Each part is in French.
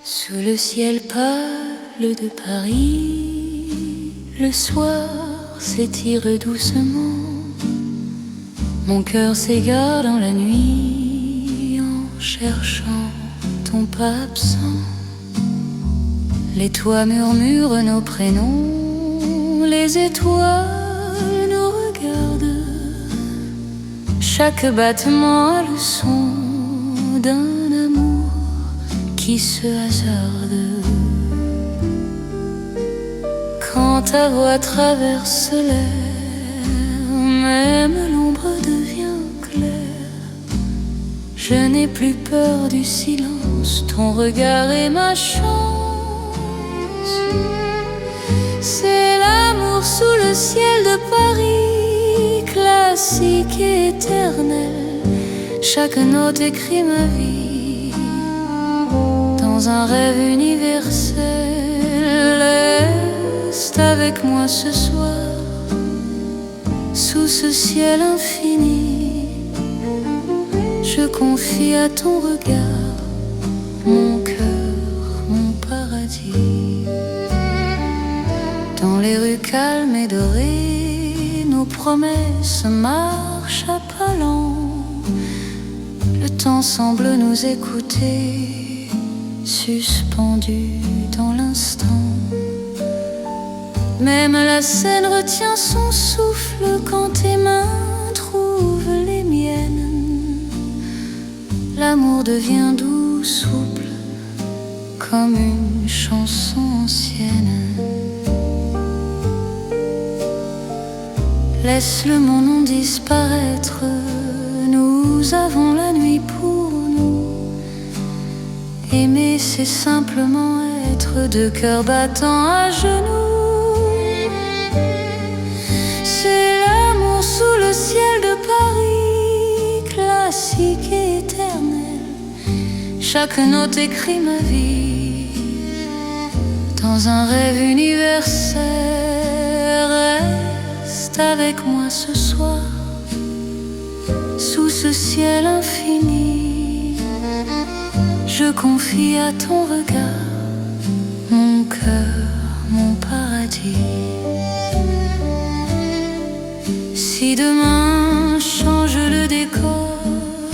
Sous le ciel pâle de Paris, le soir s'étire doucement. Mon cœur s'égare dans la nuit en cherchant ton pas absent. Les toits murmurent nos prénoms, les étoiles nous regardent. Chaque battement a le son d'un amour qui se hasarde. Quand ta voix traverse l'air, même l'ombre devient claire. Je n'ai plus peur du silence, ton regard est ma chance. C'est l'amour sous le ciel de Paris, classique et éternel. Chaque note écrit ma vie dans un rêve universel. Reste avec moi ce soir, sous ce ciel infini. Je confie à ton regard mon cœur, mon paradis. Dans les rues calmes et dorées, nos promesses marchent à pas lents. Le temps semble nous écouter, suspendu dans l'instant. Même la scène retient son souffle quand tes mains trouvent les miennes. L'amour devient doux, souple, comme une chanson ancienne. Laisse le mon nom disparaître, nous avons la nuit pour nous. Aimer, c'est simplement être deux cœurs battants à genoux. C'est l'amour sous le ciel de Paris, classique et éternel. Chaque note écrit ma vie dans un rêve universel. Reste avec moi ce soir, sous ce ciel infini. Je confie à ton regard mon cœur, mon paradis. Si demain change le décor,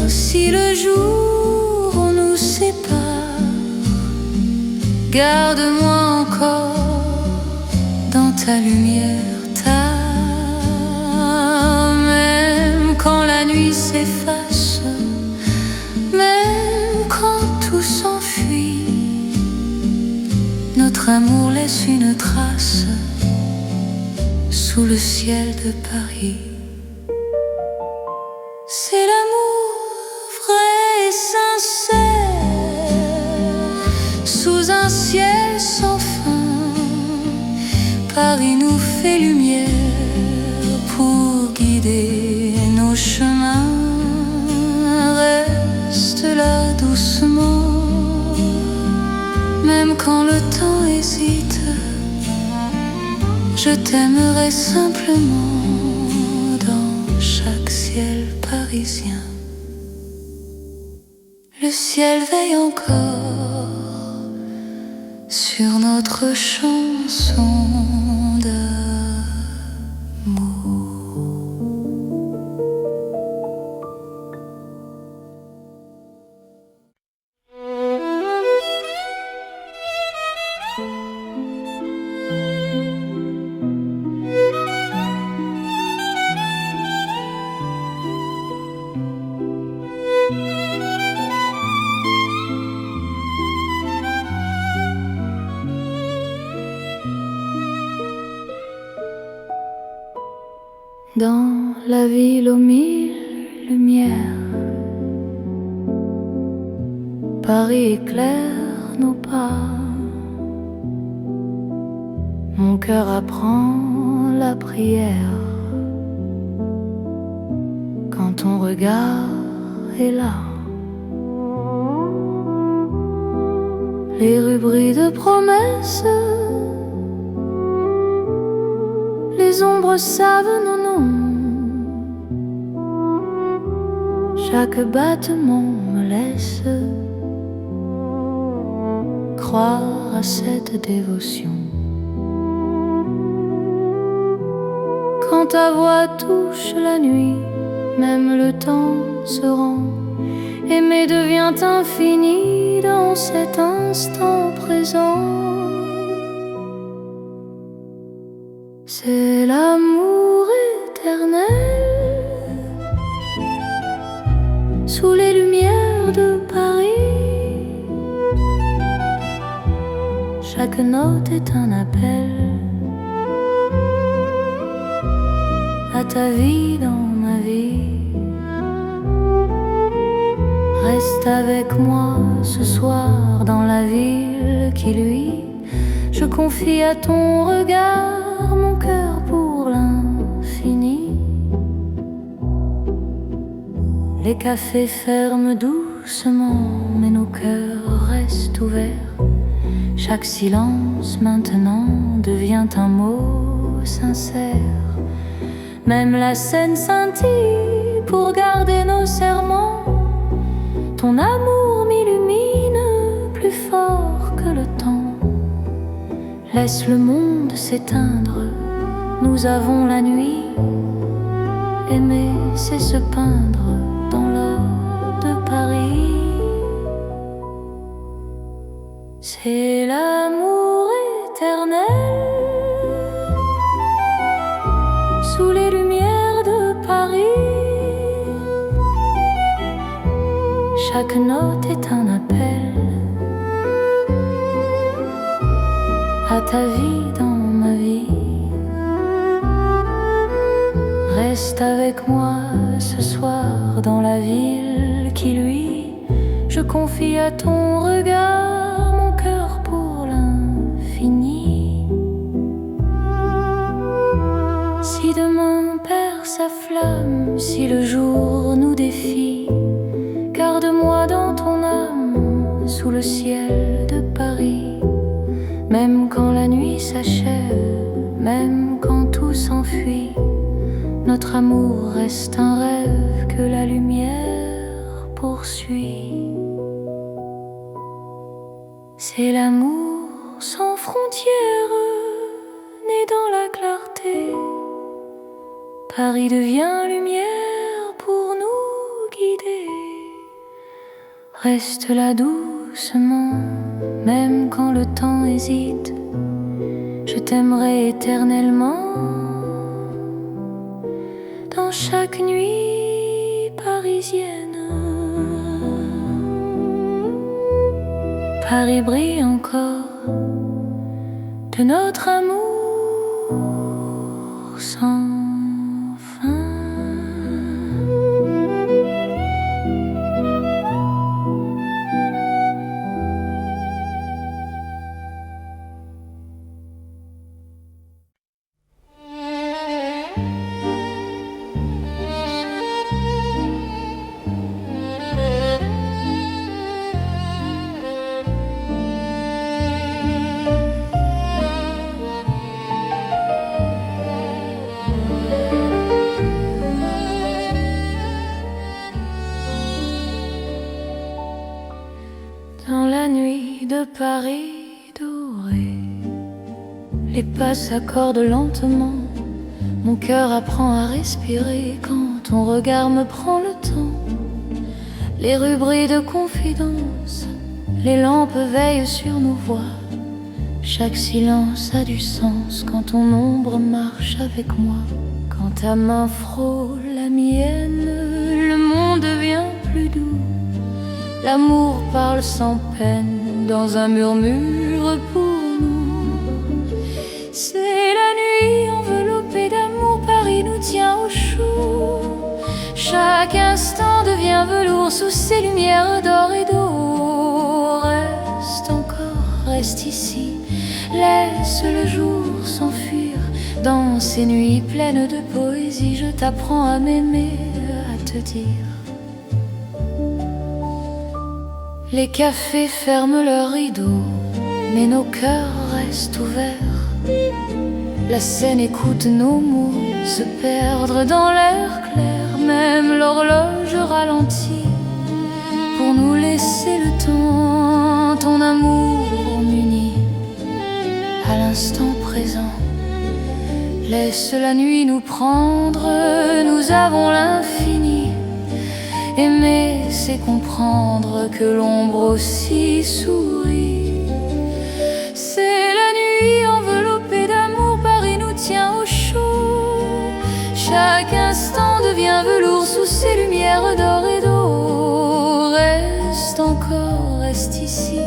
si le jour nous sépare, garde-moi encore dans ta lumière, même quand la nuit s'efface, même quand tout s'enfuit, notre amour laisse une trace sous le ciel de Paris. C'est l'amour vrai et sincère, sous un ciel sans fin. Paris nous fait lumière pour guider nos chemins. Reste là doucement, même quand le temps hésite. Je t'aimerai simplement dans chaque ciel parisien. Le ciel veille encore sur notre chanson d'amour. Dans la ville aux mille lumières, Paris éclaire nos pas. Mon cœur apprend la prière quand ton regard est là. Les rues brillent de promesses, les ombres savent nos noms. Chaque battement me laisse croire à cette dévotion. Quand ta voix touche la nuit, même le temps se rend. Aimer devient infini dans cet instant présent. C'est l'amour éternel sous les lumières de Paris. Chaque note est un appel à ta vie dans ma vie. Reste avec moi ce soir dans la ville qui luit. Je confie à ton regard mon cœur pour l'infini. Les cafés ferment doucement, mais nos cœurs restent ouverts. Chaque silence maintenant devient un mot sincère. Même la scène scintille pour garder nos serments. Ton amour m'illumine plus fort que le temps. Laisse le monde s'éteindre, nous avons la nuit. Aimer, c'est se peindre dans l'or de Paris. C'est l'amour éternel sous les lumières de Paris. Chaque note est un appel à ta vie dans ma vie. Reste avec moi ce soir dans la ville qui luit. Je confie à ton regard mon cœur pour l'infini. Si demain perd sa flamme, si le jour nous défie, garde-moi dans ton âme sous le ciel de Paris. Même quand la nuit s'achève, même quand tout s'enfuit, notre amour reste un rêve que la lumière poursuit. C'est l'amour sans frontières, né dans la clarté. Paris devient lumière pour nous guider. Reste là doucement, même quand le temps hésite. Je t'aimerai éternellement dans chaque nuit parisienne. Paris brille encore de notre amour sans fin. Dans la nuit de Paris doré, les pas s'accordent lentement. Mon cœur apprend à respirer quand ton regard me prend le temps. Les rues brillent de confidence, les lampes veillent sur nos voix. Chaque silence a du sens quand ton ombre marche avec moi. Quand ta main frôle la mienne, le monde devient plus doux. L'amour parle sans peine dans un murmure pour nous. C'est la nuit enveloppée d'amour, Paris nous tient au chaud. Chaque instant devient velours sous ces lumières d'or et d'eau. Reste encore, reste ici, laisse le jour s'enfuir. Dans ces nuits pleines de poésie, je t'apprends à m'aimer, à te dire. Les cafés ferment leurs rideaux, mais nos cœurs restent ouverts. La scène écoute nos mots se perdre dans l'air clair. Même l'horloge ralentit pour nous laisser le temps. Ton amour l'instant présent. Laisse la nuit nous prendre, nous avons l'infini. Aimer, c'est comprendre que l'ombre aussi sourit. C'est la nuit enveloppée d'amour, Paris nous tient au chaud. Chaque instant devient velours sous ses lumières d'or et d'eau. Reste encore, reste ici,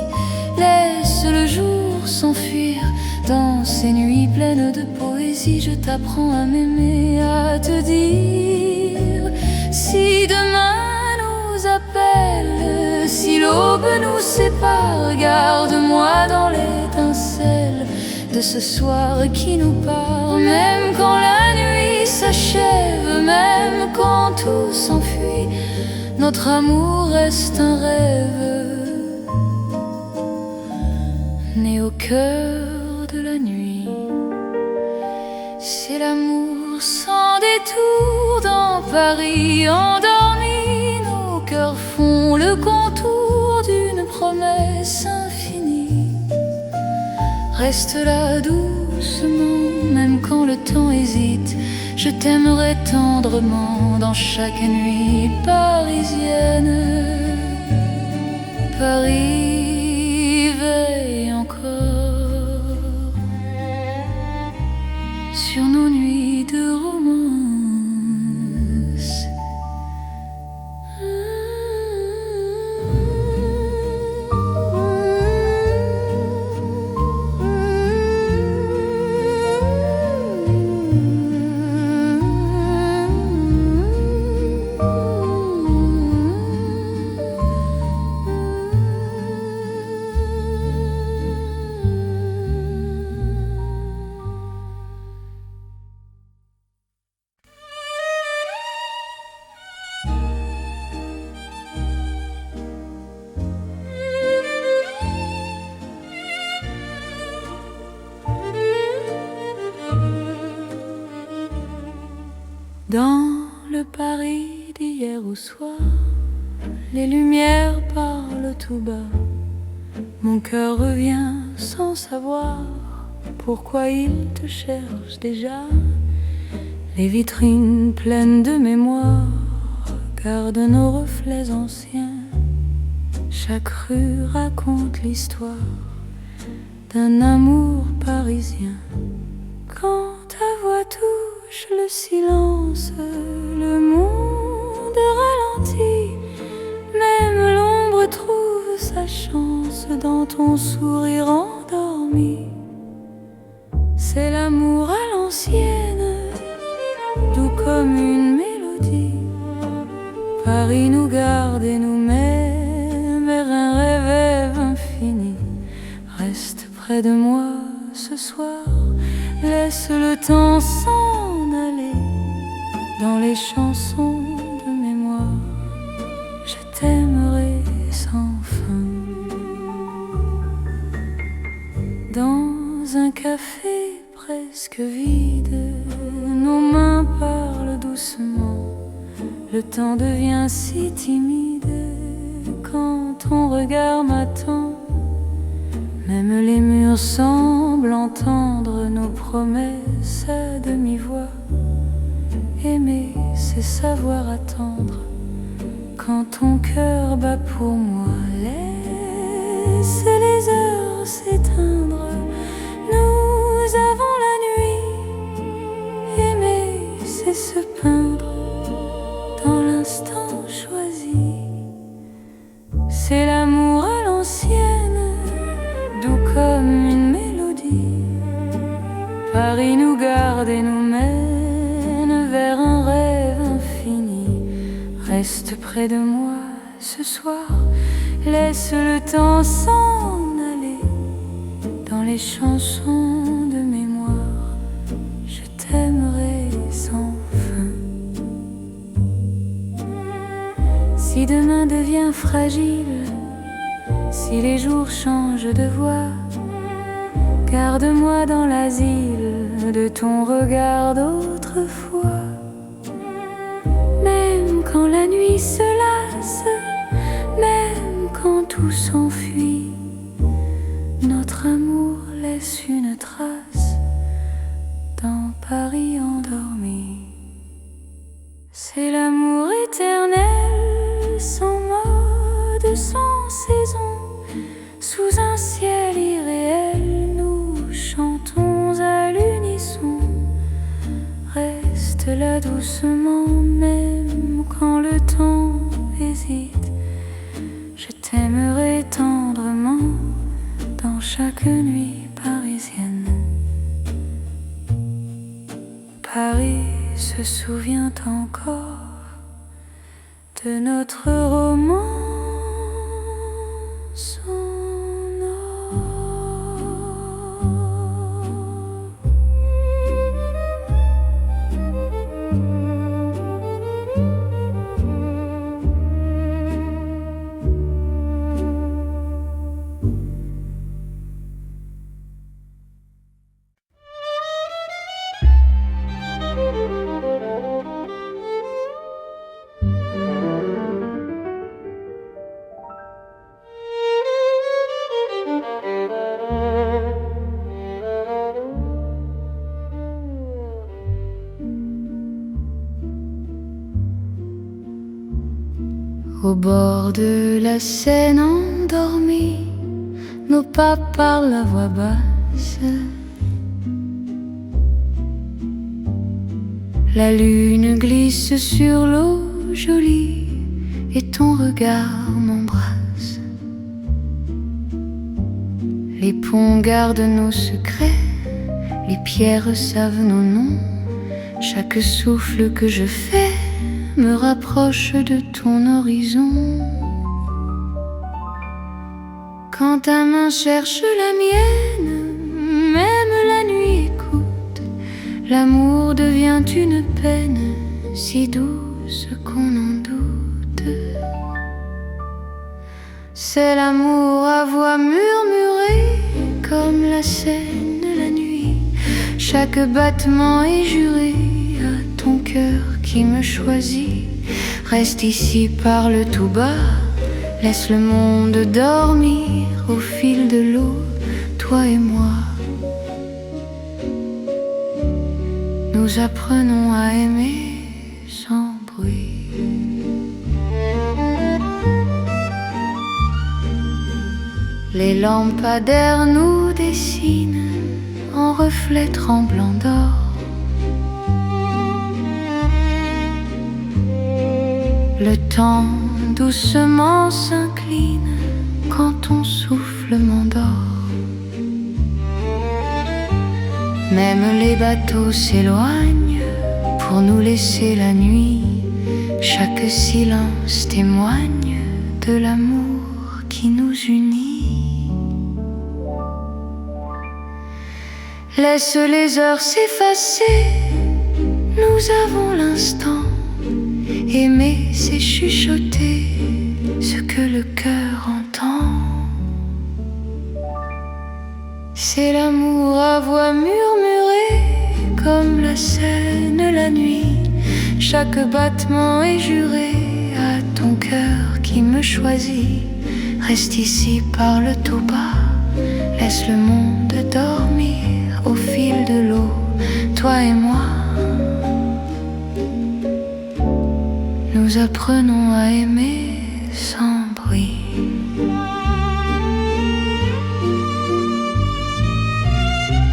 laisse le jour s'enfuir. Dans ces nuits pleines de poésie, je t'apprends à m'aimer, à te dire: si demain nous appelle, si l'aube nous sépare, garde-moi dans l'étincelle de ce soir qui nous part. Même quand la nuit s'achève, même quand tout s'enfuit, notre amour reste un rêve né au cœur de la nuit. C'est l'amour sans détour dans Paris endormi. Nos cœurs font le contour d'une promesse infinie. Reste là doucement, même quand le temps hésite. Je t'aimerai tendrement dans chaque nuit parisienne. Paris veille encore sur nos nuits de romance. Dans le Paris d'hier au soir, les lumières parlent tout bas. Mon cœur revient sans savoir pourquoi il te cherche déjà. Les vitrines pleines de mémoire gardent nos reflets anciens. Chaque rue raconte l'histoire d'un amour parisien. Quand ta voix touche le silence, le monde ralentit. Même l'ombre trouve sa chance dans ton sourire endormi. C'est l'amour à l'ancienne, doux comme une mélodie. Paris nous garde et nous mène vers un rêve infini. Reste près de moi ce soir, laisse le temps s'en aller dans les chansons de mémoire. Je t'aimerai sans fin. Dans un café presque vide, nos mains parlent doucement. Le temps devient si timide quand ton regard m'attend. Même les murs semblent entendre nos promesses à demi-voix. Aimer, c'est savoir attendre quand ton cœur bat pour moi. Laisse les heures s'éteindre, nous avons la nuit. Aimer, c'est se peindre dans l'instant choisi. C'est l'amour à l'ancienne, doux comme une mélodie. Paris nous garde et nous mène vers un rêve infini. Reste près de moi ce soir, laisse le temps s'en aller dans les chansons de mémoire. Je t'aimerai sans fin. Si demain devient fragile, si les jours changent de voix, garde-moi dans l'asile de ton regard d'autrefois. Même quand la nuit se lasse, même quand tout s'enfuit, notre amour laisse une trace. doucement, même quand le temps hésite. Je t'aimerai tendrement dans chaque nuit parisienne. Paris se souvient encore de notre romance en or. Au bord de la Seine endormie, nos pas parlent à voix basse. La lune glisse sur l'eau jolie et ton regard m'embrasse. Les ponts gardent nos secrets, les pierres savent nos noms. Chaque souffle que je fais me rapproche de ton horizon. Quand ta main cherche la mienne, même la nuit écoute. L'amour devient une peine si douce qu'on en doute. C'est l'amour à voix murmurée comme la Seine la nuit. Chaque battement est juré à ton cœur qui me choisit. Reste ici, parle tout bas, laisse le monde dormir au fil de l'eau, toi et moi. Nous apprenons à aimer sans bruit. Les lampadaires nous dessinent en reflets tremblants d'or. Le temps doucement s'incline quand ton souffle m'endort. Même les bateaux s'éloignent pour nous laisser la nuit. Chaque silence témoigne de l'amour qui nous unit. Laisse les heures s'effacer, nous avons l'instant. Aimer, c'est chuchoter ce que le cœur entend. C'est l'amour à voix murmurée comme la Seine la nuit. Chaque battement est juré à ton cœur qui me choisit. Reste ici, parle tout bas, laisse le monde dormir au fil de l'eau, toi et moi. Nous apprenons à aimer sans bruit.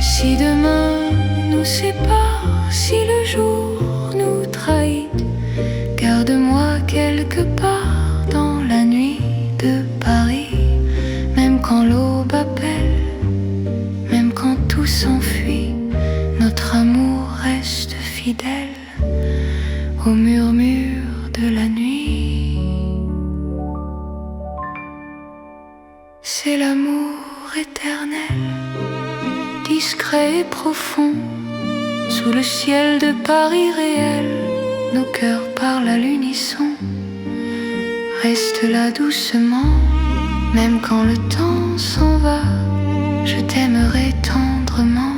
Si demain nous sépare, si le jour nous trahit, garde-moi quelque part dans la nuit de Paris. Même quand l'aube appelle, même quand tout s'enfuit, notre amour reste fidèle au murmure de la nuit. C'est l'amour éternel, discret et profond. Sous le ciel de Paris réel, nos cœurs parlent à l'unisson. Reste là doucement, même quand le temps s'en va, je t'aimerai tendrement.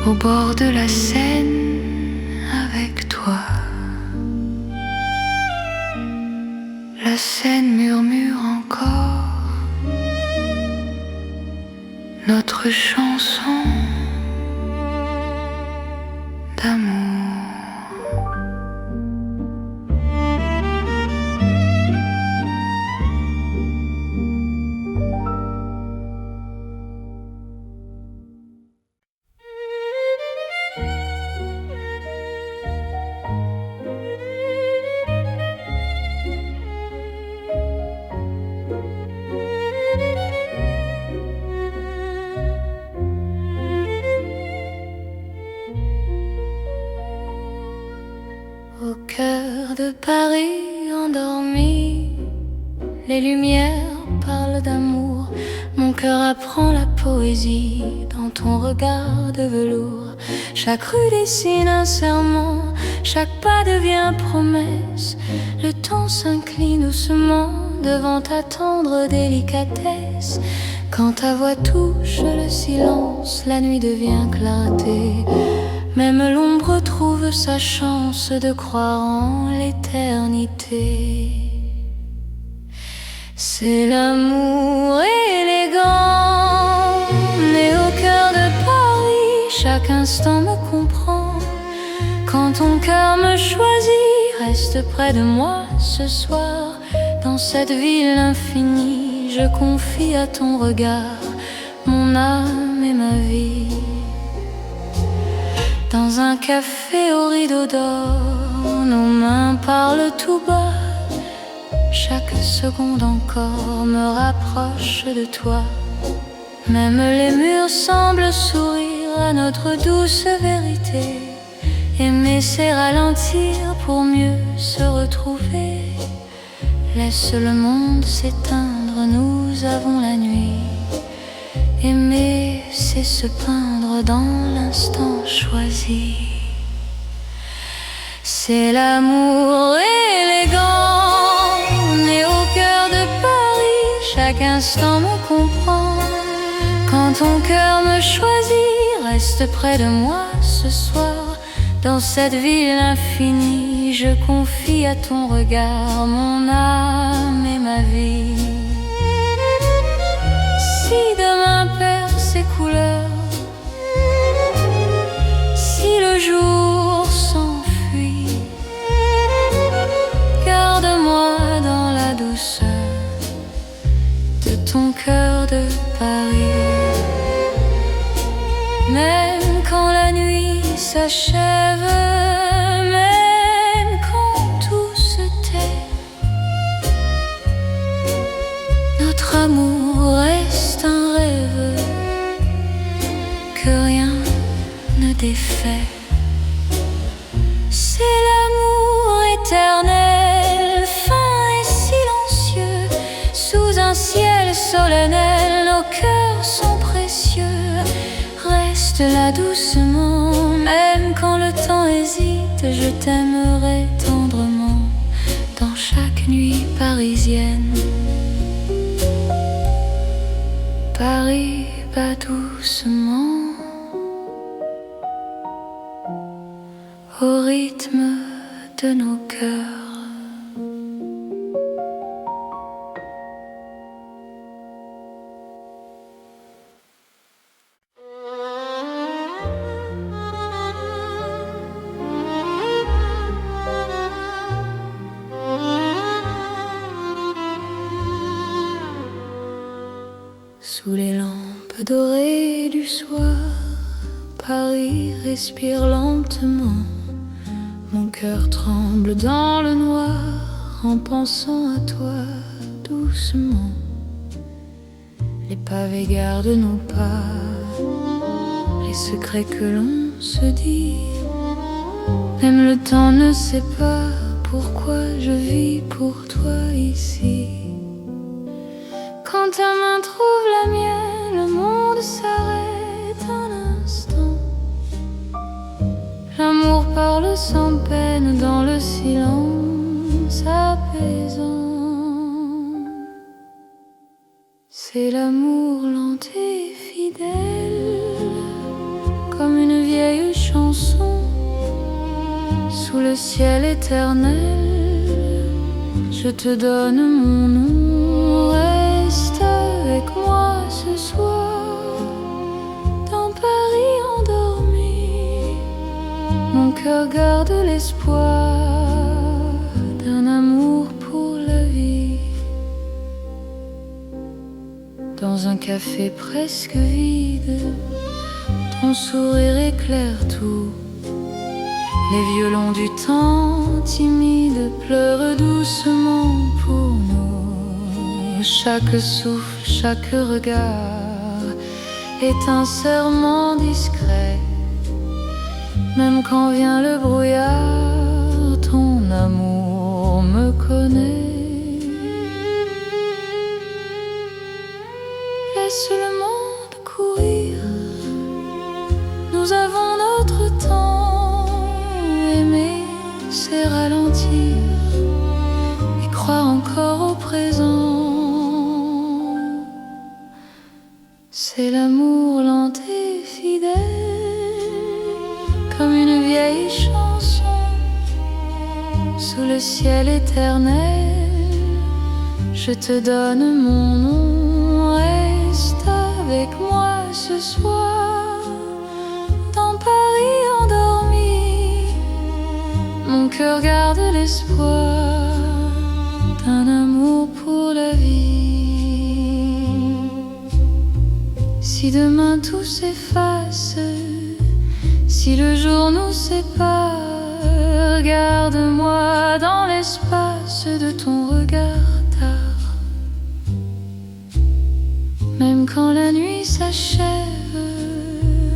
Au bord de la Seine avec toi. La Seine murmure encore notre chanson d'amour. de Paris endormi. Les lumières parlent d'amour, mon cœur apprend la poésie dans ton regard de velours. Chaque rue dessine un serment, chaque pas devient promesse. Le temps s'incline doucement devant ta tendre délicatesse. Quand ta voix touche le silence, la nuit devient clarté. Même l'ombre trouve sa chance de croire en l'éternité. C'est l'amour élégant, né au cœur de Paris. Chaque instant me comprend. Quand ton cœur me choisit, reste près de moi ce soir. Dans cette ville infinie, je confie à ton regard mon âme et ma vie. Dans un café au rideau d'or, nos mains parlent tout bas. Chaque seconde encore me rapproche de toi. Même les murs semblent sourire à notre douce vérité. Aimer c'est ralentir pour mieux se retrouver. Laisse le monde s'éteindre, nous avons la nuit. Aimer c'est se peindre dans l'instant choisi. C'est l'amour élégant, né au cœur de Paris. Chaque instant me comprend. Quand ton cœur me choisit, reste près de moi ce soir. Dans cette ville infinie, je confie à ton regard mon âme et ma vie. Si demain perd ses couleurs, si le jour s'enfuit, garde-moi dans la douceur de ton cœur de Paris. Même quand la nuit s'achève, même quand tout se tait, notre amour reste un rêve que rien ne défait. C'est l'amour éternel, fin et silencieux. Sous un ciel solennel, nos cœurs sont précieux. Reste là doucement, même quand le temps hésite, je t'aimerai tendrement dans chaque nuit parisienne. Paris bat doucement au rythme de nos cœurs. Sous les lampes dorées du soir, Paris respire lentement. Mon cœur tremble dans le noir en pensant à toi doucement. Les pavés gardent nos pas, les secrets que l'on se dit. Même le temps ne sait pas pourquoi je vis pour toi ici. Quand ta main trouve la mienne, le monde s'arrête un instant. L'amour parle sans peine dans le silence apaisant. C'est l'amour lent et fidèle, comme une vieille chanson. Sous le ciel éternel, je te donne mon nom. Reste avec moi ce soir, dans Paris endormi. Mon cœur garde l'espoir d'un amour pour la vie. Dans un café presque vide, ton sourire éclaire tout. Les violons du temps timide pleurent doucement pour nous. Chaque souffle, chaque regard est un serment discret. Même quand vient le brouillard, ton amour me connaît. Laisse le monde courir, nous avons notre temps. Aimer, c'est ralentir et croire encore au présent. C'est l'amour lent et fidèle, comme une vieille chanson sous le ciel éternel. Je te donne mon nom, reste avec moi ce soir. Dans Paris endormi, mon cœur garde l'espoir d'un amour pour la vie. Si demain tout s'efface, si le jour nous sépare, garde-moi dans l'espace de ton regard tard. Même quand la nuit s'achève,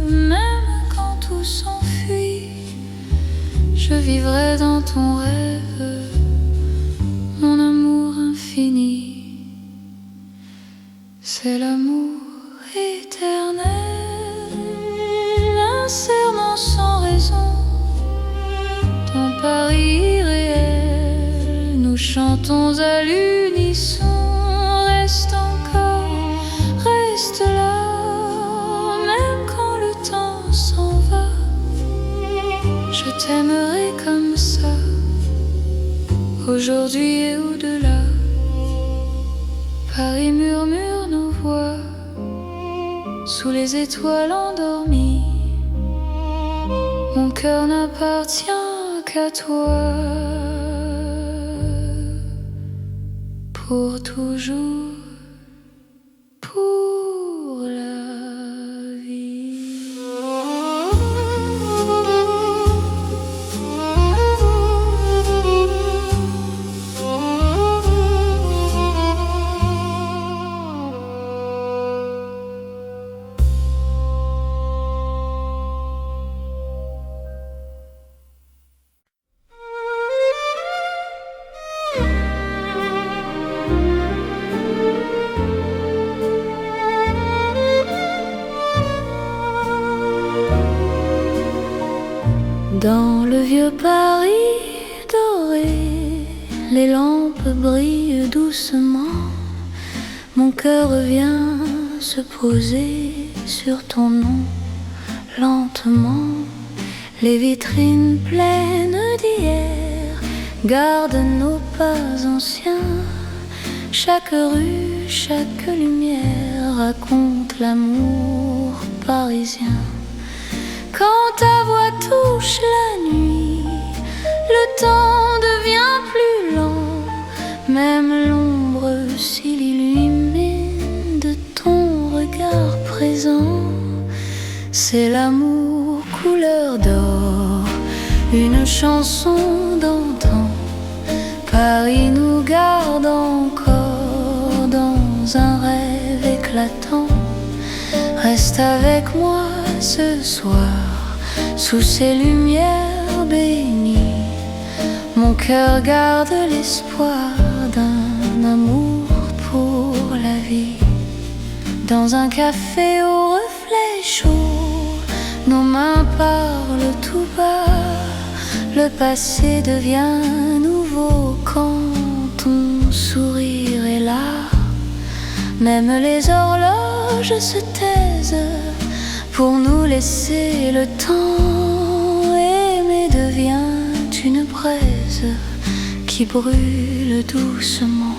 même quand tout s'enfuit, je vivrai dans ton rêve, mon amour infini. C'est l'amour éternel, un serment sans raison. Dans Paris irréel, nous chantons à l'unisson. Reste encore, reste là, même quand le temps s'en va. Je t'aimerai comme ça, aujourd'hui et au-delà. Paris murmure nos voix sous les étoiles endormies. Mon cœur n'appartient qu'à toi, pour toujours, pour la vie. Dans le vieux Paris doré, les lampes brillent doucement. Mon cœur vient se poser sur ton nom, lentement. Les vitrines pleines d'hier gardent nos pas anciens. Chaque rue, chaque lumière raconte l'amour parisien. Quand ta voix touche la nuit, le temps devient plus lent. Même l'ombre s'illumine de ton regard présent. C'est l'amour couleur d'or, une chanson d'antan. Paris nous garde encore dans un rêve éclatant. Reste avec moi ce soir, sous ces lumières bénies. Mon cœur garde l'espoir d'un amour pour la vie. Dans un café au reflet chaud, nos mains parlent tout bas. Le passé devient nouveau quand ton sourire est là. Même les horloges se taisent pour nous laisser le temps. Aimer devient une braise qui brûle doucement.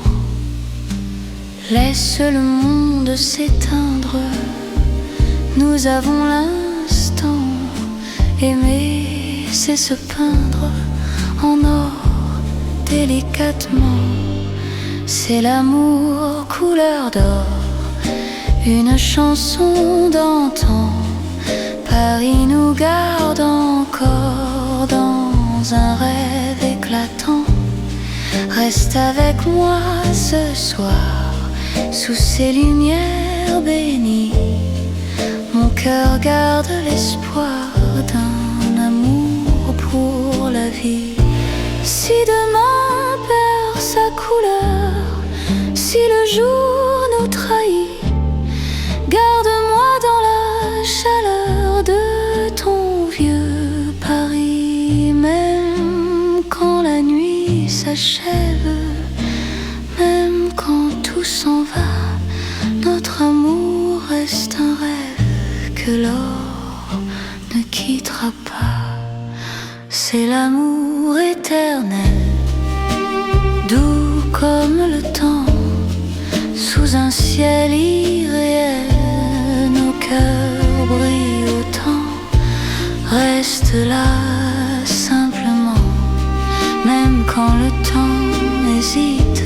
Laisse le monde s'éteindre, nous avons l'instant. Aimer, c'est se peindre en or délicatement. C'est l'amour couleur d'or, une chanson d'antan. Paris nous garde encore dans un rêve éclatant. Reste avec moi ce soir, sous ces lumières bénies. Mon cœur garde l'espoir d'un amour pour la vie. Si demain si le jour nous trahit, garde-moi dans la chaleur de ton vieux Paris. Même quand la nuit s'achève, même quand tout s'en va, notre amour reste un rêve que l'or ne quittera pas. C'est l'amour éternel, doux comme le temps, sous un ciel irréel. Nos cœurs brillent autant, reste là simplement. Même quand le temps hésite,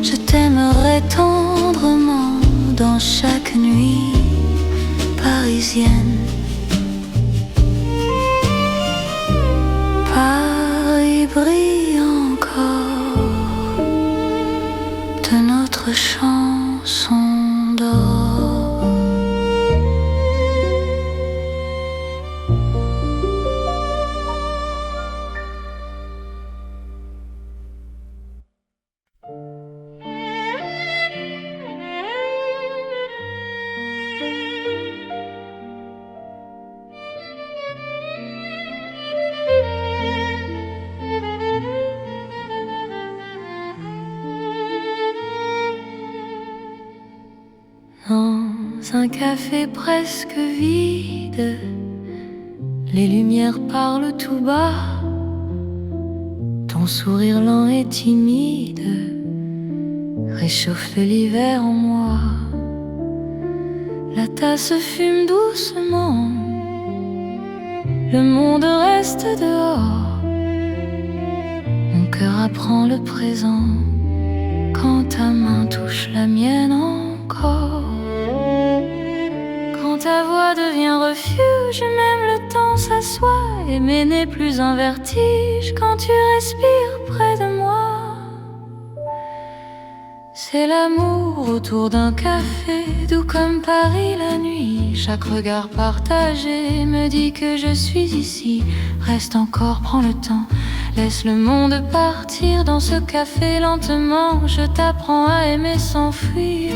je t'aimerai tendrement dans chaque nuit parisienne. Paris brille encore de notre chanson d'or. Dans un café presque vide, les lumières parlent tout bas. Ton sourire lent et timide réchauffe l'hiver en moi. La tasse fume doucement, le monde reste dehors. Mon cœur apprend le présent quand ta main touche la mienne encore. Quand ta voix devient refuge, même le temps s'assoit. Aimer n'est plus un vertige quand tu respires près de moi. C'est l'amour autour d'un café, doux comme Paris la nuit. Chaque regard partagé me dit que je suis ici. Reste encore, prends le temps, laisse le monde partir dans ce café lentement. Je t'apprends à aimer sans fuir.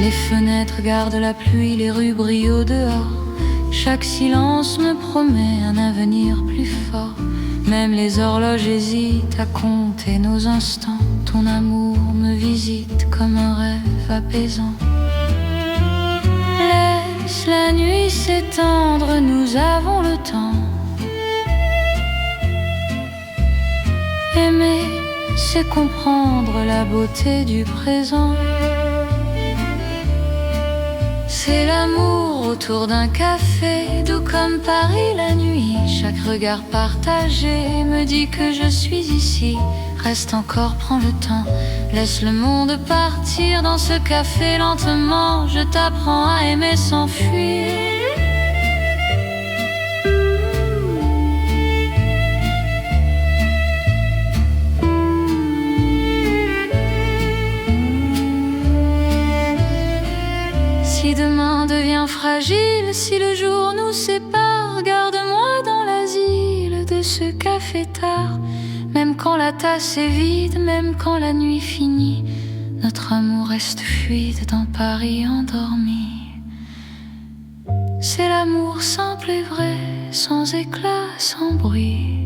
Les fenêtres gardent la pluie, les rues brillent au dehors. Chaque silence me promet un avenir plus fort. Même les horloges hésitent à compter nos instants. Ton amour me visite comme un rêve apaisant. Laisse la nuit s'étendre, nous avons le temps. Aimer, c'est comprendre la beauté du présent. C'est l'amour autour d'un café, doux comme Paris la nuit. Chaque regard partagé me dit que je suis ici. Reste encore, prends le temps, laisse le monde partir dans ce café lentement. Je t'apprends à aimer sans fuir. Si demain devient fragile, si le jour nous sépare, garde-moi dans l'asile de ce café tard. Même quand la tasse est vide, même quand la nuit finit, notre amour reste fluide dans Paris endormi. C'est l'amour simple et vrai, sans éclat, sans bruit.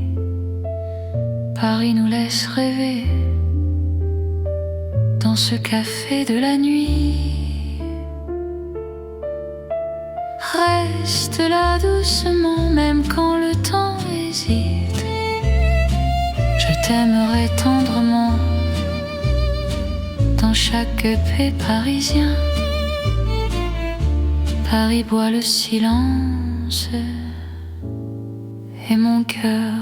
Paris nous laisse rêver dans ce café de la nuit. Reste là doucement, même quand le temps hésite. Je t'aimerai tendrement dans chaque paix parisien. Paris boit le silence et mon cœur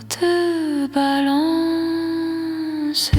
te balance.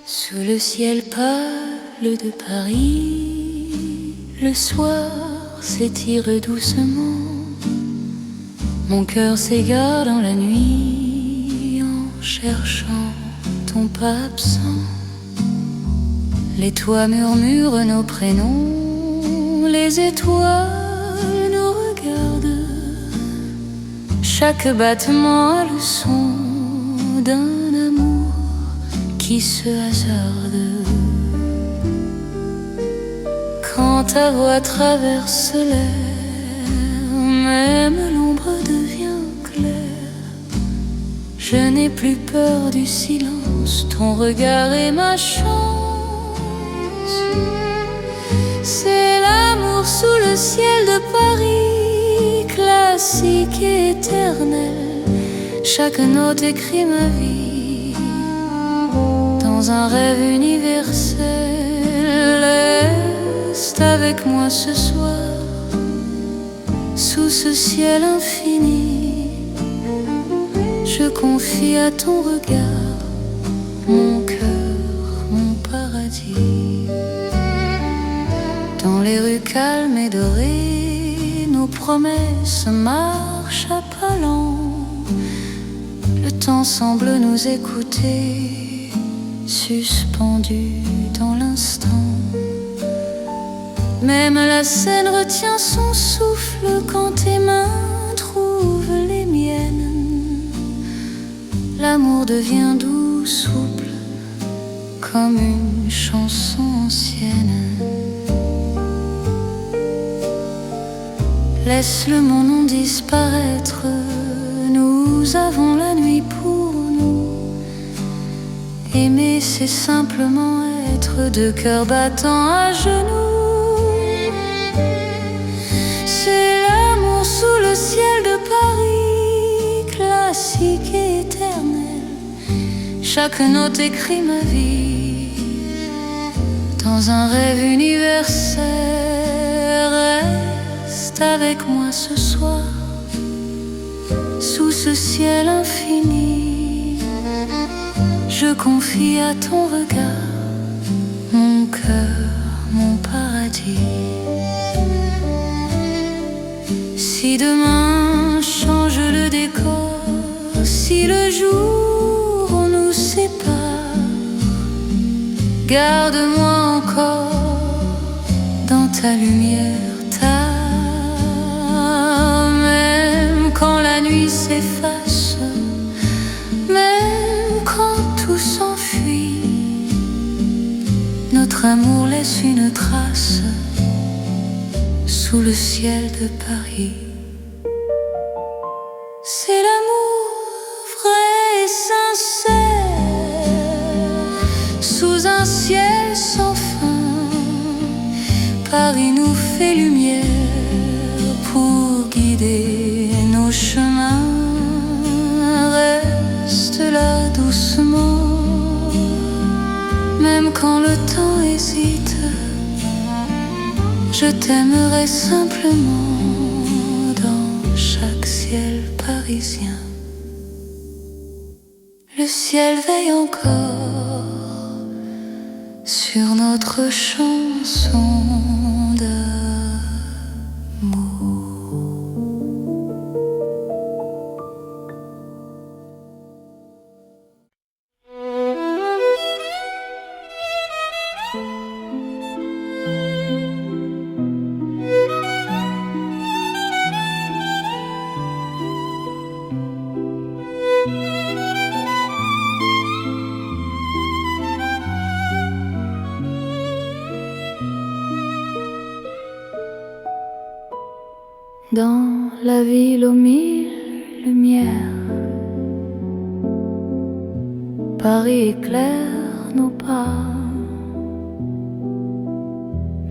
Sous le ciel pâle de Paris, le soir s'étire doucement. Mon cœur s'égare dans la nuit en cherchant ton pas absent. Les toits murmurent nos prénoms, les étoiles nous regardent. Chaque battement a le son d'un amour qui se hasarde. Quand ta voix traverse l'air, même l'ombre devient claire. Je n'ai plus peur du silence, ton regard est ma chance. C'est l'amour sous le ciel de Paris, classique et éternel. Chaque note écrit ma vie dans un rêve universel. Reste avec moi ce soir, sous ce ciel infini. Je confie à ton regard mon cœur, mon paradis. Dans les rues calmes et dorées, nos promesses marchent à pas lents. Le temps semble nous écouter, suspendu dans l'instant. Même la scène retient son souffle quand tes mains trouvent les miennes. L'amour devient doux, souple, comme une chanson ancienne. Laisse le monde disparaître, nous avons la nuit pour nous. Aimer, c'est simplement être deux cœurs battants à genoux. C'est l'amour sous le ciel de Paris, classique et éternel. Chaque note écrit ma vie dans un rêve universel. Reste avec moi ce soir, sous ce ciel infini. Je confie à ton regard mon cœur, mon paradis. Si demain change le décor, si le jour nous sépare, garde-moi encore dans ta lumière. Même quand la nuit s'efface, même quand tout s'enfuit, notre amour laisse une trace sous le ciel de Paris. C'est l'amour vrai et sincère, sous un ciel sans fin. Paris nous fait lumière pour guider nos chemins. Reste là doucement, même quand le temps hésite. Je t'aimerai simplement dans chaque ciel parisien. Le ciel veille encore sur notre chanson d'amour. Dans la ville aux mille lumières, Paris éclaire nos pas.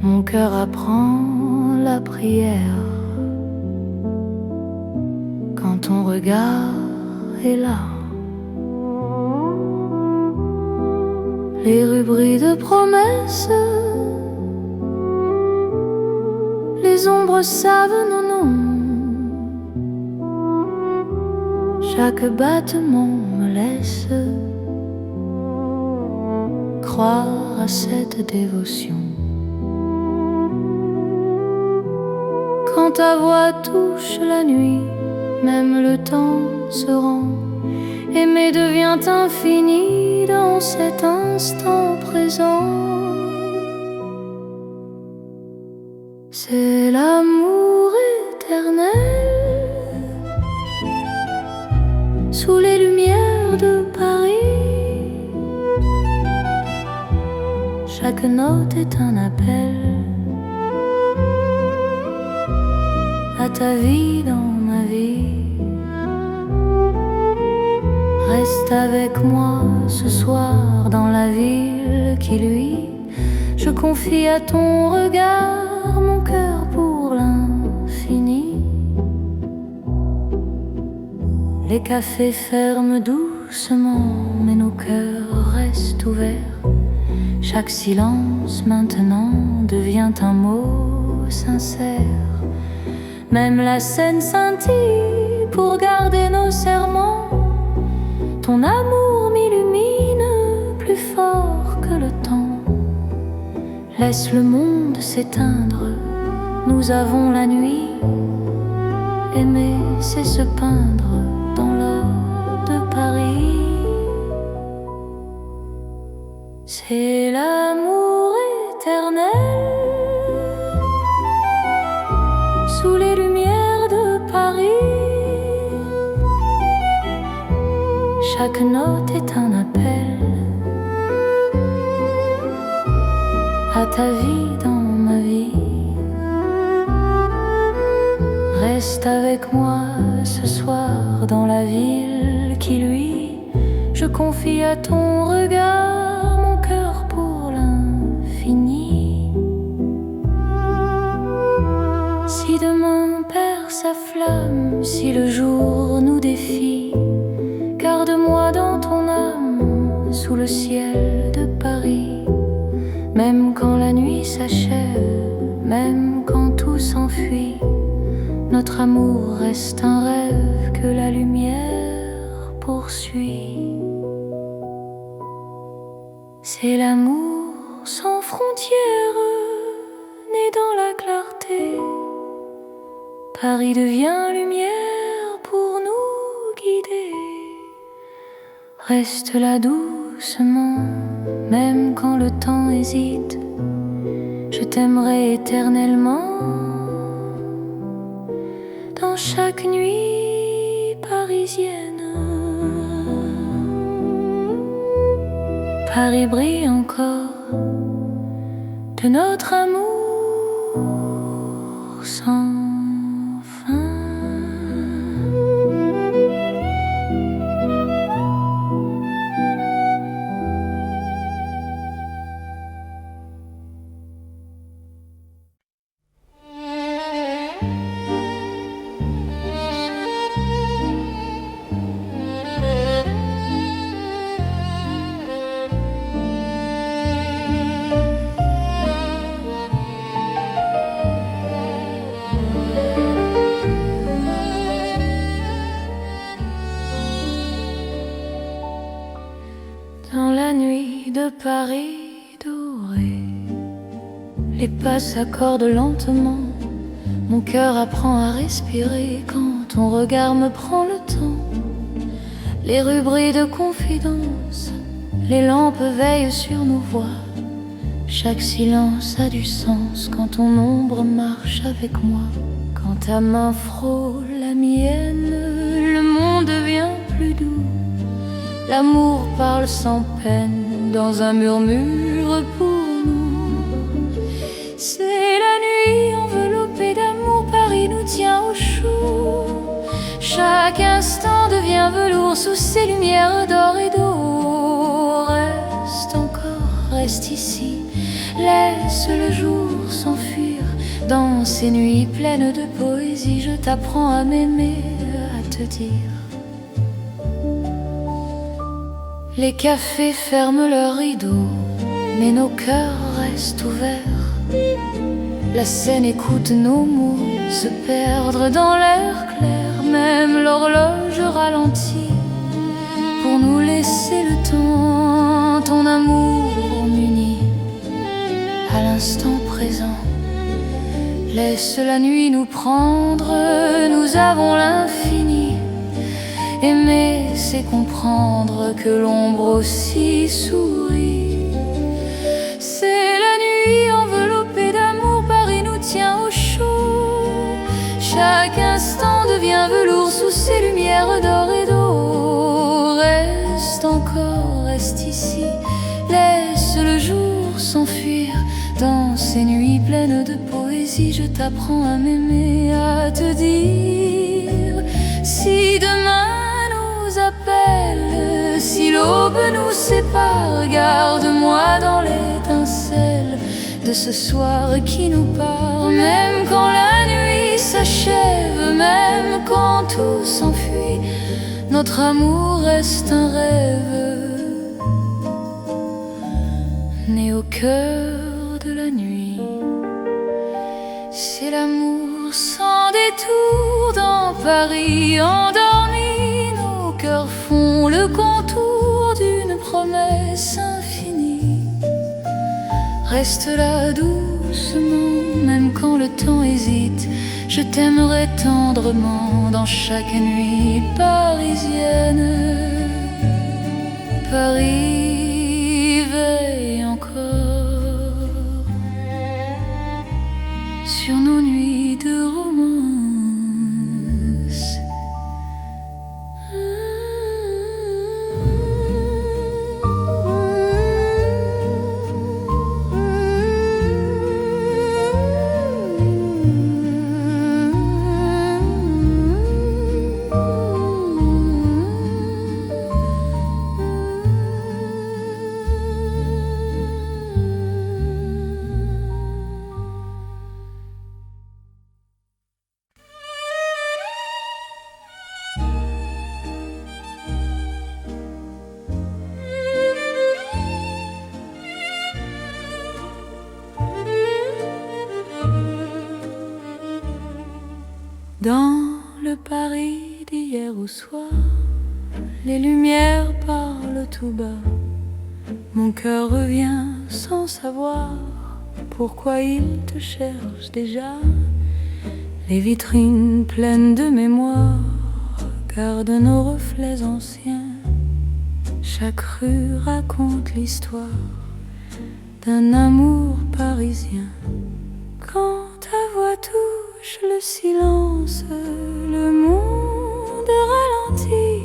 Mon cœur apprend la prière quand ton regard est là. Les rues brillent de promesses, les ombres savent nos noms. Chaque battement me laisse croire à cette dévotion. Quand ta voix touche la nuit, même le temps se rend. Aimer devient infini dans cet instant présent. C'est l'amour éternel sous les lumières de Paris. Chaque note est un appel à ta vie dans ma vie. Reste avec moi ce soir dans la ville qui luit. Je confie à ton regard mon cœur pour l'infini. Les cafés ferment doucement, mais nos cœurs restent ouverts. Chaque silence maintenant devient un mot sincère. Même la scène scintille pour garder nos serments. Ton amour m'illumine plus fort que le temps. Laisse le monde s'éteindre, nous avons la nuit. Aimer, c'est se peindre dans l'or de Paris. C'est l'amour éternel sous les lumières de Paris. Chaque note est un appel à ta vie dans ma vie. Reste avec moi ce soir dans la ville qui luit. Je confie à ton regard mon cœur pour l'infini. Si demain perd sa flamme, si le jour nous défie, garde-moi dans ton âme sous le ciel de Paris. Même quand la nuit s'achève, même quand tout s'enfuit, notre amour reste un rêve que la lumière poursuit. C'est l'amour sans frontières, né dans la clarté. Paris devient lumière pour nous guider. Reste là doucement, même quand le temps hésite. Je t'aimerai éternellement. Dans chaque nuit parisienne, Paris brille encore de notre amour sans fin. Dans la nuit de Paris doré, les pas s'accordent lentement. Mon cœur apprend à respirer quand ton regard me prend le temps. Les rues brillent de confidence, les lampes veillent sur nos voix. Chaque silence a du sens quand ton ombre marche avec moi. Quand ta main frôle la mienne, le monde devient plus doux. L'amour parle sans peine dans un murmure pour nous. C'est la nuit enveloppée d'amour, Paris nous tient au chaud. Chaque instant devient velours sous ces lumières d'or et d'eau. Reste encore, reste ici, laisse le jour s'enfuir. Dans ces nuits pleines de poésie, je t'apprends à m'aimer, à te dire. Les cafés ferment leurs rideaux, mais nos cœurs restent ouverts. La scène écoute nos mots se perdre dans l'air clair. Même l'horloge ralentit pour nous laisser le temps. Ton amour Laisse la nuit nous prendre, nous avons l'infini. Aimer, c'est comprendre que l'ombre aussi sourit. C'est la nuit enveloppée d'amour, Paris nous tient au chaud. Chaque instant devient velours sous ces lumières d'or et d'eau. Reste encore, reste ici, laisse le jour s'enfuir. Dans ces nuits pleines de poésie, je t'apprends à m'aimer, à te dire si demain nous appelle, si l'aube nous sépare, garde-moi dans l'étincelle de ce soir qui nous part. Même quand la nuit s'achève, même quand tout s'enfuit, notre amour reste un rêve né au cœur de la nuit. C'est l'amour sans détour dans Paris endormi. Nos cœurs font le contour d'une promesse infinie. Reste là doucement, même quand le temps hésite. Je t'aimerai tendrement dans chaque nuit parisienne. Paris veille encore sur nos nuits de romance. Dans le Paris d'hier au soir, les lumières parlent tout bas. Mon cœur revient sans savoir pourquoi il te cherche déjà. Les vitrines pleines de mémoire gardent nos reflets anciens. Chaque rue raconte l'histoire d'un amour parisien. Quand ta voix touche le silence, le monde ralentit.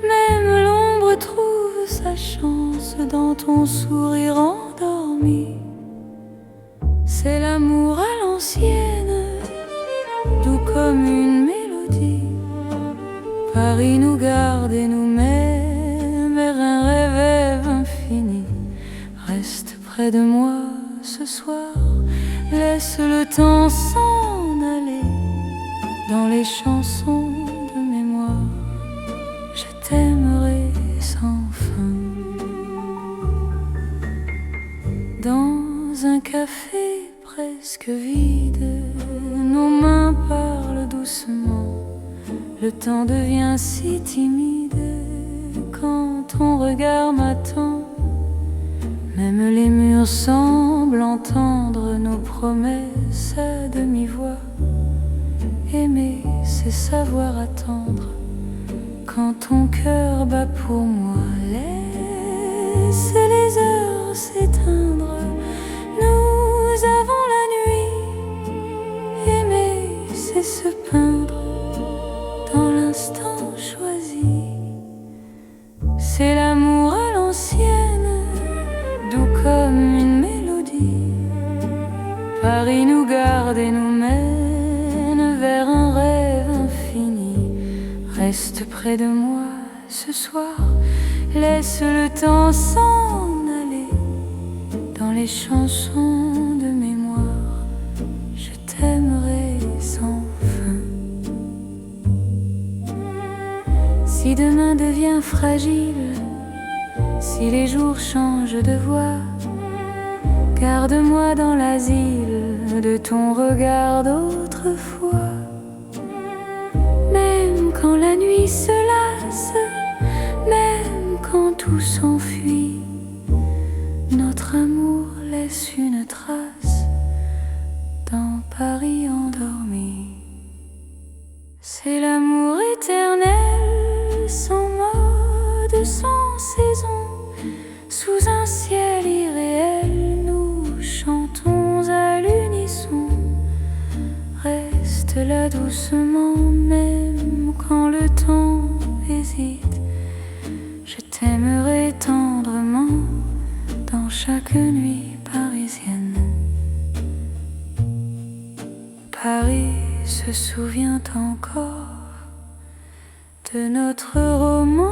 Même l'ombre trouve sa chance dans ton sourire endormi. C'est l'amour à l'ancienne, doux comme une mélodie. Paris nous garde et nous met vers un rêve infini. Reste près de moi ce soir, laisse le temps s'en aller dans les chansons de mémoire. Je t'aimerai sans fin. Dans un café presque vide, nos mains parlent doucement. Le temps devient si timide quand ton regard m'attend. Même les murs semblent entendre nos promesses à demi-voix. Aimer, c'est savoir attendre quand ton cœur bat pour moi. Laisse les heures s'éteindre, nous avons la nuit. Aimer, c'est se peindre dans l'instant choisi. C'est l'amour à l'ancienne, doux comme une mélodie. Paris nous garde et nous mène vers un rêve infini. Reste près de moi ce soir, laisse le temps s'en aller dans les chansons de mémoire. Je t'aimerai sans fin. Si demain devient fragile, si les jours changent de voix, garde-moi dans l'asile de ton regard d'autrefois. Même quand la nuit se lasse, même quand tout s'enfuit, notre amour laisse une trace dans Paris en Sous un ciel irréel, nous chantons à l'unisson. Reste là doucement, même quand le temps hésite. Je t'aimerai tendrement dans chaque nuit parisienne. Paris se souvient encore de notre roman.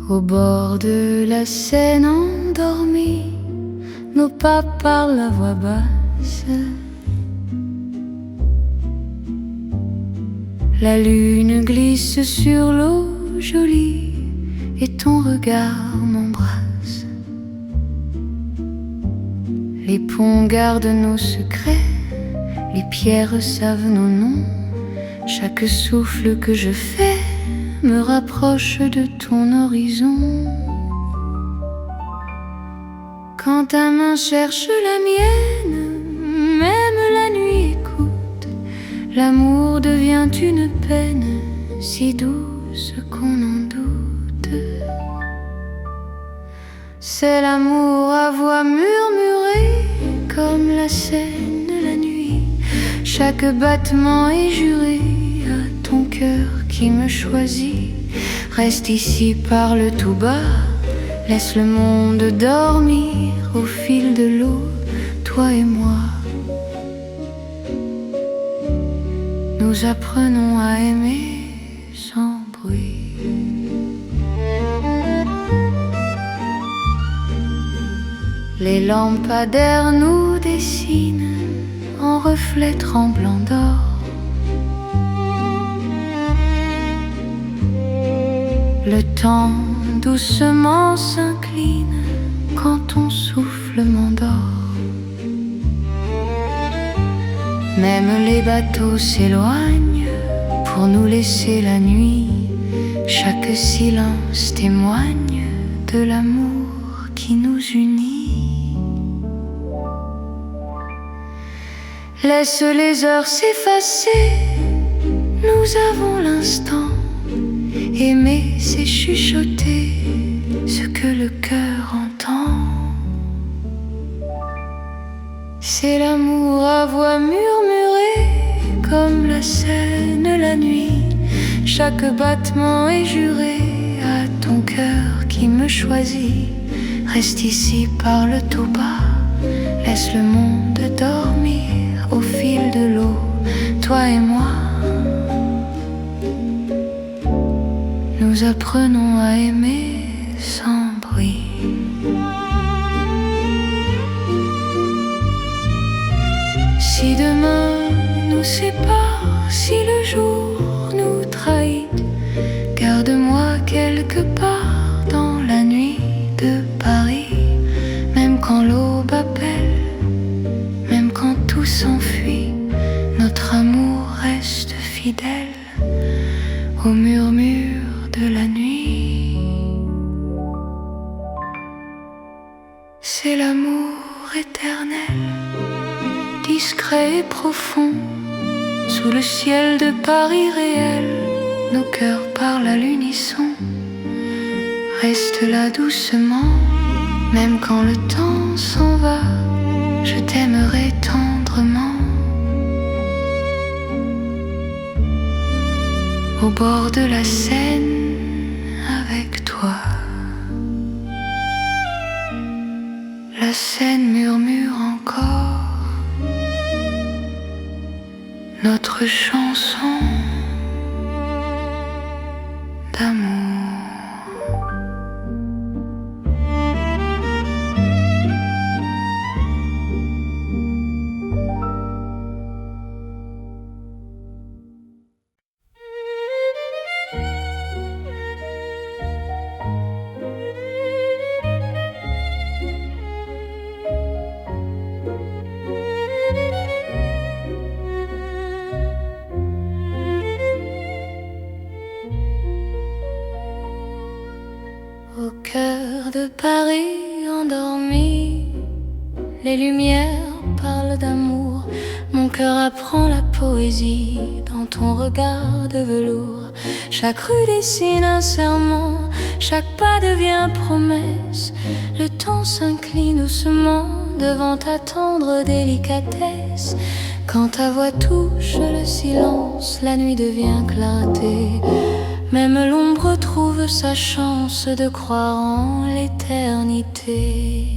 Au bord de la Seine endormie, nos pas parlent à voix basse. La lune glisse sur l'eau jolie et ton regard m'embrasse. Les ponts gardent nos secrets, les pierres savent nos noms. Chaque souffle que je fais me rapproche de ton horizon. Quand ta main cherche la mienne, même la nuit écoute. L'amour devient une peine si douce qu'on en doute. C'est l'amour à voix murmurée comme la Seine la nuit. Chaque battement est juré à ton cœur qui me choisit. Reste ici, parle tout bas, laisse le monde dormir au fil de l'eau, toi et moi. Nous apprenons à aimer sans bruit. Les lampadaires nous dessinent en reflets tremblants d'or. Le temps doucement s'incline quand ton souffle m'endort. Même les bateaux s'éloignent pour nous laisser la nuit. Chaque silence témoigne de l'amour qui nous unit. Laisse les heures s'effacer, nous avons l'instant. Aimer, c'est chuchoter ce que le cœur entend. C'est l'amour à voix murmurée comme la Seine la nuit. Chaque battement est juré à ton cœur qui me choisit. Reste ici, parle tout bas, laisse le monde dormir au fil de l'eau, toi et moi. Nous apprenons à aimer sans bruit. Si demain nous sépare, si le jour nous trahit, garde-moi quelque part dans la nuit de Paris. Même quand l'aube appelle, même quand tout s'enfuit, notre amour reste fidèle au murmure de la nuit. C'est l'amour éternel, discret et profond. Sous le ciel de Paris réel, nos cœurs parlent à l'unisson. Reste là doucement, même quand le temps s'en va. Je t'aimerai tendrement. Au bord de la Seine avec toi. La Seine murmure encore notre chanson d'amour. de Paris endormi. Les lumières parlent d'amour, mon cœur apprend la poésie dans ton regard de velours. Chaque rue dessine un serment, chaque pas devient promesse. Le temps s'incline doucement devant ta tendre délicatesse. Quand ta voix touche le silence, la nuit devient clarté. Même l'ombre trouve sa chance de croire en l'éternité.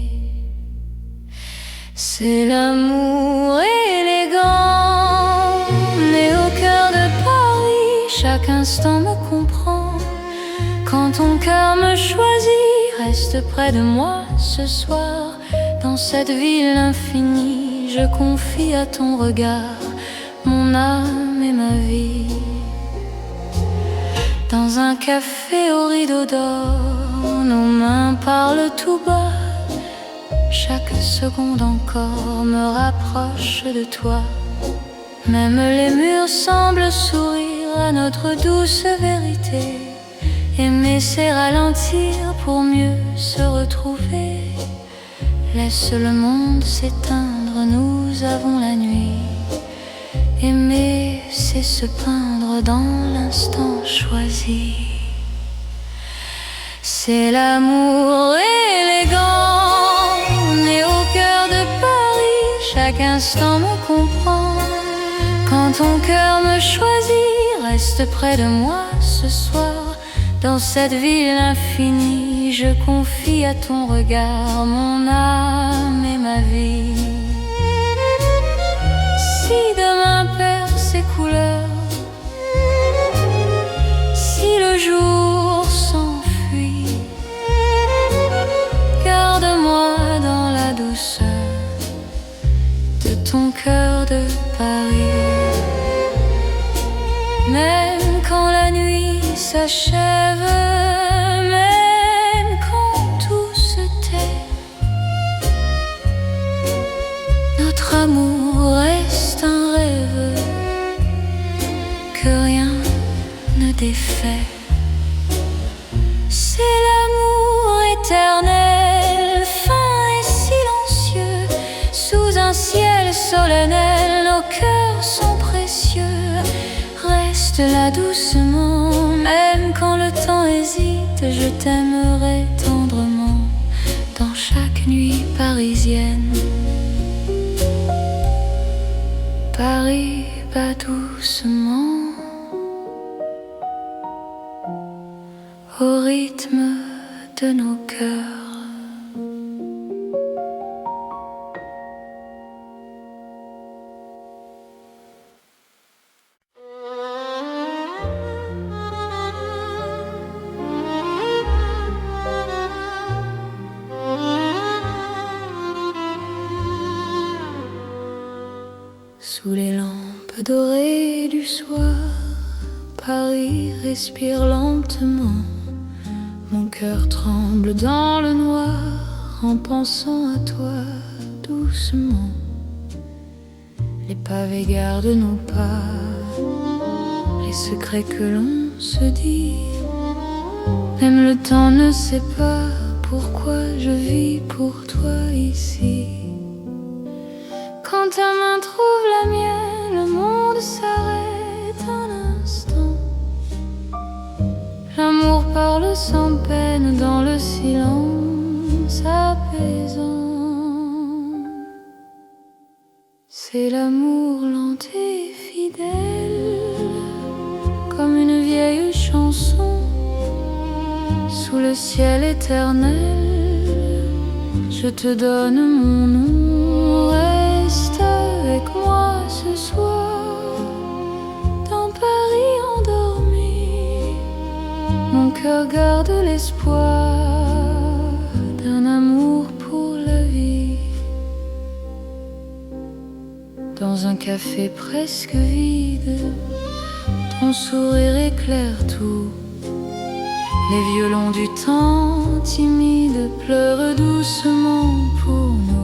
C'est l'amour élégant, né au cœur de Paris. Chaque instant me comprend. Quand ton cœur me choisit, reste près de moi ce soir. Dans cette ville infinie, je confie à ton regard mon âme et ma vie. Dans un café au rideau d'or, nos mains parlent tout bas. Chaque seconde encore me rapproche de toi. Même les murs semblent sourire à notre douce vérité. Aimer c'est ralentir pour mieux se retrouver. Laisse le monde s'éteindre, nous avons la nuit. Aimer c'est se peindre dans l'instant choisi. C'est l'amour élégant, né au cœur de Paris. Chaque instant me comprend. Quand ton cœur me choisit, reste près de moi ce soir. Dans cette ville infinie, je confie à ton regard mon âme et ma vie. Si demain perd ses couleurs, si le jour s'enfuit, garde-moi dans la douceur de ton cœur de Paris. Même quand la nuit s'achève, même quand tout se tait, notre amour reste un rêve que rien ne défait. C'est l'amour éternel, fin et silencieux. Sous un ciel solennel, nos cœurs sont précieux. Reste là doucement, même quand le temps hésite. Je t'aimerai tendrement dans chaque nuit parisienne. Paris bat doucement au rythme de nos cœurs. Sous les lampes dorées du soir, Paris respire lentement. Mon cœur tremble dans le noir en pensant à toi doucement. Les pavés gardent nos pas, les secrets que l'on se dit. Même le temps ne sait pas pourquoi je vis pour toi ici. Quand ta main trouve la mienne, le monde s'arrête un instant. L'amour parle sans peine dans le silence apaisant. C'est l'amour lent et fidèle, comme une vieille chanson. Sous le ciel éternel, je te donne mon nom. Reste avec moi ce soir, dans Paris endormi. Mon cœur garde l'espoir d'un amour pour la vie. Dans un café presque vide, ton sourire éclaire tout. Les violons du temps timide pleurent doucement pour nous.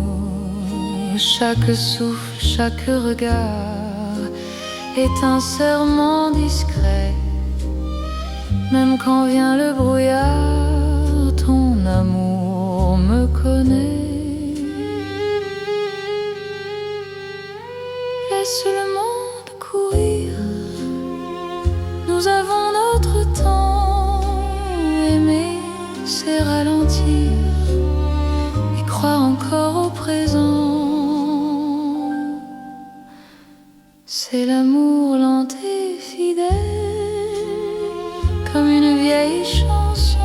Chaque souffle, chaque regard est un serment discret. Même quand vient le brouillard, ton amour l'amour me connaît. Laisse le monde courir, nous avons notre temps. Aimer, c'est ralentir et croire encore au présent. C'est l'amour lent et fidèle, comme une vieille chanson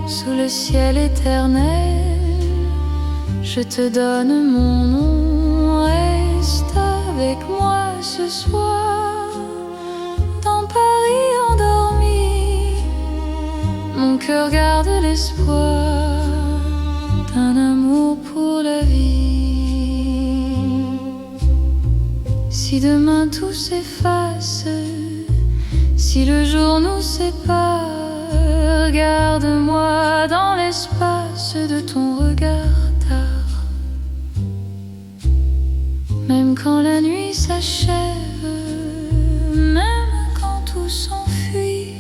sous le ciel éternel. Je te donne mon nom, reste avec moi ce soir. Dans Paris endormi, mon cœur garde l'espoir d'un amour pour la vie. Si demain tout s'efface, si le jour nous sépare, garde-moi dans l'espace de ton regard tard. Même quand la nuit s'achève, même quand tout s'enfuit,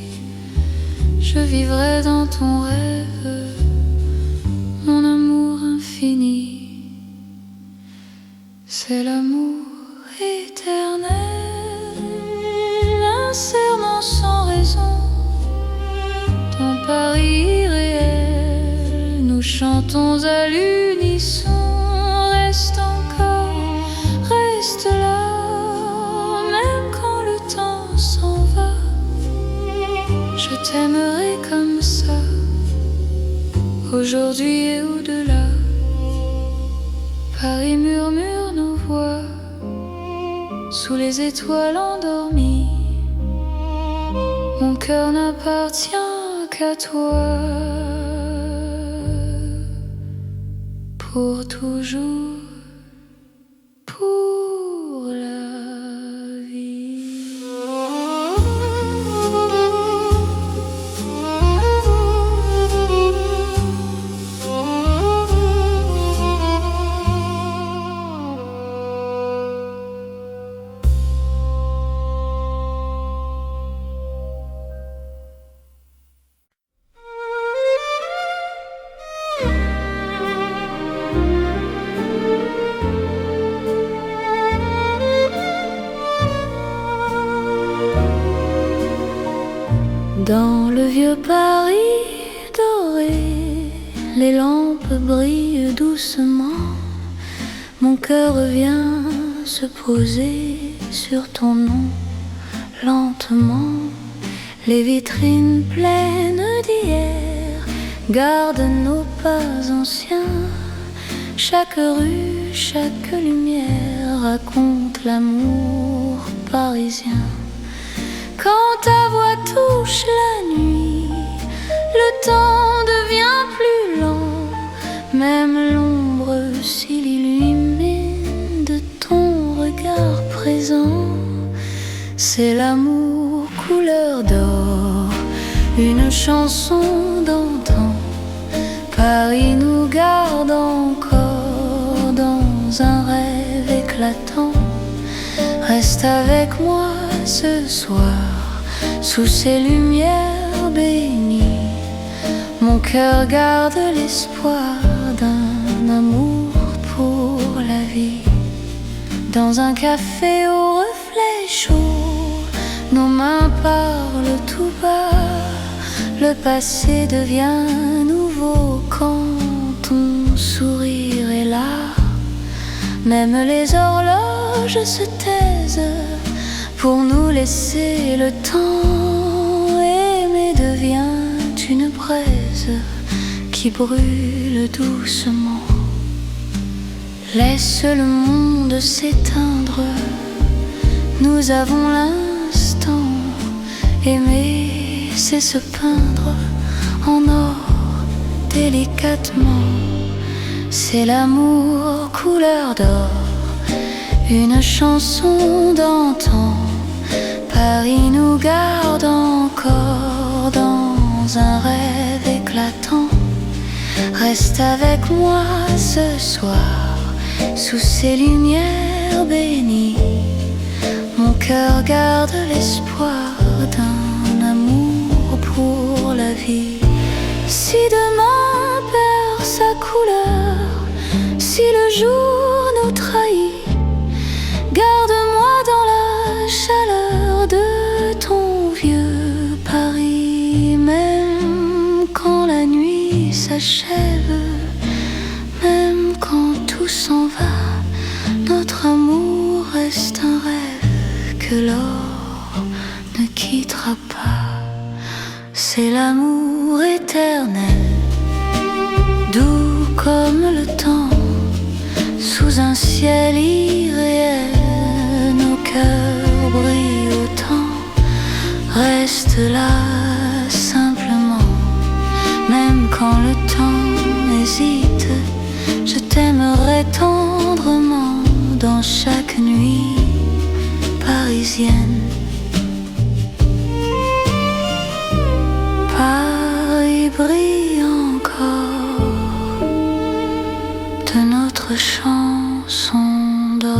je vivrai dans ton rêve, mon amour infini. C'est l'amour éternel, un serment sans raison. Dans Paris irréel, nous chantons à l'unisson. Reste encore, reste là, même quand le temps s'en va. Je t'aimerai comme ça, aujourd'hui et au-delà. Paris murmure nos voix sous les étoiles endormies. Mon cœur n'appartient qu'à toi, pour toujours, pour la vie. Dans le vieux Paris doré, les lampes brillent doucement. Mon cœur vient se poser sur ton nom, lentement. Les vitrines pleines d'hier gardent nos pas anciens. Chaque rue, chaque lumière raconte l'amour parisien. Quand ta voix touche la nuit, le temps devient plus lent. Même l'ombre s'illumine de ton regard présent. C'est l'amour couleur d'or, une chanson d'antan. Paris nous garde encore dans un rêve éclatant. Reste avec moi ce soir, sous ces lumières bénies. Mon cœur garde l'espoir d'un amour pour la vie. Dans un café au reflet chaud, nos mains parlent tout bas. Le passé devient nouveau quand ton sourire est là. Même les horloges se taisent pour nous laisser le temps. Aimer devient une braise qui brûle doucement. Laisse le monde s'éteindre, nous avons l'instant. Aimer, c'est se peindre en or délicatement. C'est l'amour couleur d'or, une chanson d'antan. Paris nous garde encore dans un rêve éclatant. Reste avec moi ce soir, sous ces lumières bénies. Mon cœur garde l'espoir d'un amour pour la vie. Si demain si le jour nous trahit, garde-moi dans la chaleur de ton vieux Paris. Même quand la nuit s'achève, même quand tout s'en va, notre amour reste un rêve que l'or ne quittera pas. C'est l'amour éternel, doux comme le temps, sous un ciel irréel. Nos cœurs brillent autant, reste là simplement. Même quand le temps hésite, je t'aimerai tendrement dans chaque nuit parisienne. Paris brille encore de notre chanson d'or.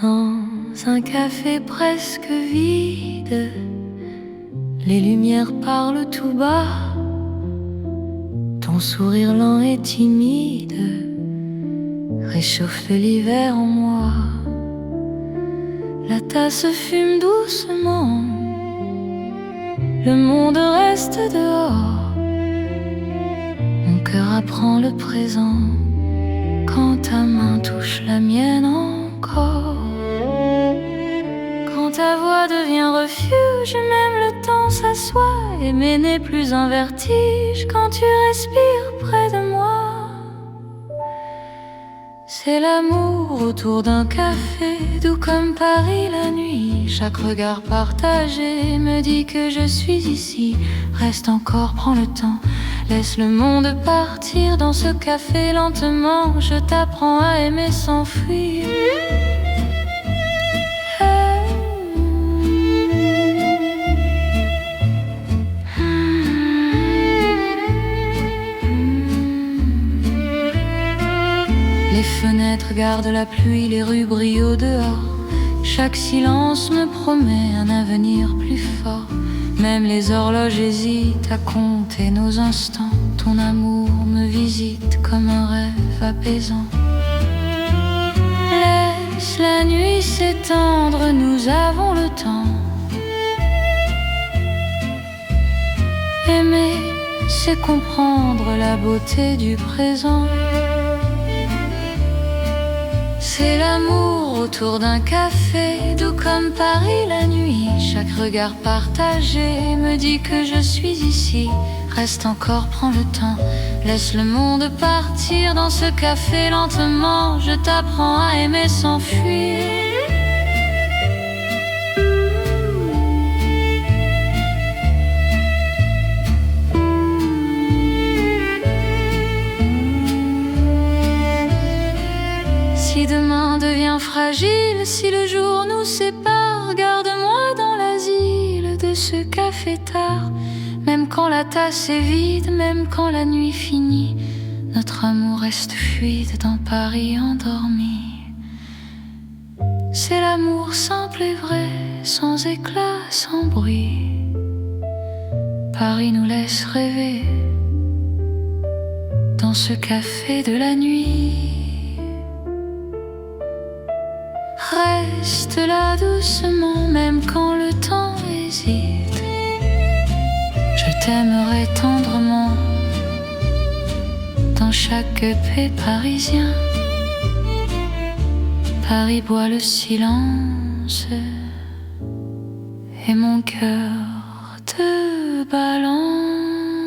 Dans un café presque vide, les lumières parlent tout bas. Ton sourire lent et timide réchauffe l'hiver en moi. La tasse fume doucement, le monde reste dehors. Mon cœur apprend le présent quand ta main touche la mienne encore. Quand ta voix devient refuge, même le temps s'assoit. Aimer n'est plus un vertige quand tu respires près de moi. C'est l'amour autour d'un café, doux comme Paris la nuit. Chaque regard partagé me dit que je suis ici. Reste encore, prends le temps, laisse le monde partir dans ce café lentement. Je t'apprends à aimer sans fuir. Les fenêtres gardent la pluie, les rues brillent au dehors. Chaque silence me promet un avenir plus fort. Même les horloges hésitent à compter nos instants. Ton amour me visite comme un rêve apaisant. Laisse la nuit s'étendre, nous avons le temps. Aimer, c'est comprendre la beauté du présent. C'est l'amour autour d'un café, doux comme Paris la nuit. Chaque regard partagé me dit que je suis ici. Reste encore, prends le temps, laisse le monde partir dans ce café lentement. Je t'apprends à aimer sans fuir. Si demain devient fragile, si le jour nous sépare, garde-moi dans l'asile de ce café tard. Même quand la tasse est vide, même quand la nuit finit, notre amour reste fluide dans Paris endormi. C'est l'amour simple et vrai, sans éclat, sans bruit. Paris nous laisse rêver dans ce café de la nuit. Reste là doucement, même quand le temps hésite. Je t'aimerai tendrement dans chaque paix parisien. Paris boit le silence et mon cœur te balance.